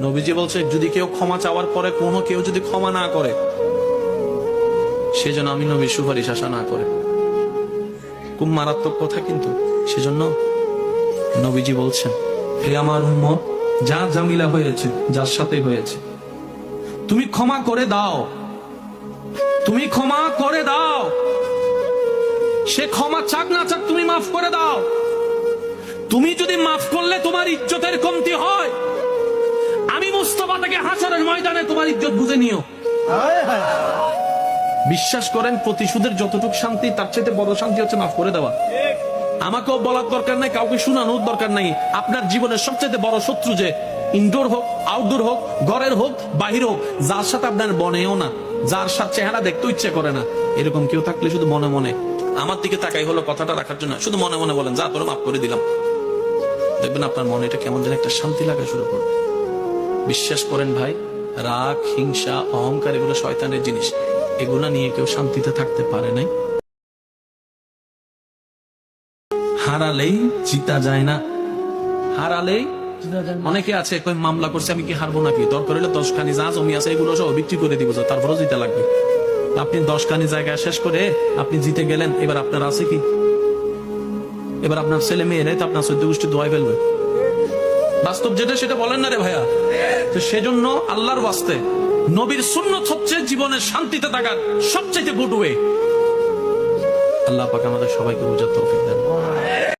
নবীজি বলছে যদি কেউ ক্ষমা চাওয়ার পরে কোনো কেউ যদি ক্ষমা না করে, সেজন্য আমি নবীর সুপারিশ আশা না করে। খুব মারাত্মক কথা কিন্তু। সেজন্য নবীজি বলছেন, হে আমার উম্মত, যা জামিলা হয়েছে যার সাথে হয়েছে তুমি ক্ষমা করে দাও, তুমি ক্ষমা করে দাও। সে ক্ষমা চাক না চাক তুমি মাফ করে দাও। তুমি যদি মাফ করলে তোমার ইজ্জতের কমতি হয়, আমি মুস্তাফা থেকে হাসরের ময়দানে তোমার ইজ্জত বুঝে নিও। বিশ্বাস করেন, প্রতিশোধের যতটুকু শান্তি তার চাইতে বড় শান্তি হচ্ছে মাফ করে দেওয়া। আমাকেও বলার দরকার নাই, কাউকে শোনানোর দরকার নাই। আপনার জীবনের সবচেয়ে বড় শত্রু যে ইনডোর হোক, আউটডোর হোক, ঘরের হোক, বাহির হোক, যার সাথে আপনার বনেও না, যার সাথে চেহারা দেখতে ইচ্ছে করে না, এরকম কেউ থাকলে শুধু মনে মনে আমার দিকে তাকাই হলো কথাটা রাখার জন্য, শুধু মনে মনে বলেন, যা তোরা মাফ করে দিলাম। দেখবেন আপনার মনে এটা কেমন যেন একটা শান্তি লাগা শুরু করবে। বিশ্বাস করেন ভাই, রাগ, হিংসা, অহংকার এগুলো শয়তানের জিনিস। এগুলা নিয়ে কেউ শান্তিতে থাকতে পারে নাই। হারালেই জিতা যায় না, হারালেই অনেকে আছে কই মামলা করছে আমি কি হারবো নাকি, দরকার হলে 10 খানি যা জমি আছে এগুলো সব বিক্রি করে দিব, তারপরেও জিতে লাগবে। আপনি 10 খানি জায়গায় শেষ করে আপনি জিতে গেলেন, এবার আপনার আছে কি? এবার আপনার ছেলে মেয়েরাই তো আপনার 14 গোষ্ঠী দোয়াই ফেলবে। বাস্তব যেটা সেটা বলেন না রে ভাইয়া। তো সেজন্য আল্লাহর ওয়াস্তে নবীর সুন্নত হচ্ছে জীবনের শান্তিতে থাকার সবচেয়ে গুড ওয়ে। আল্লাহ পাক আমাদের সবাইকে বুঝার তৌফিক দেন।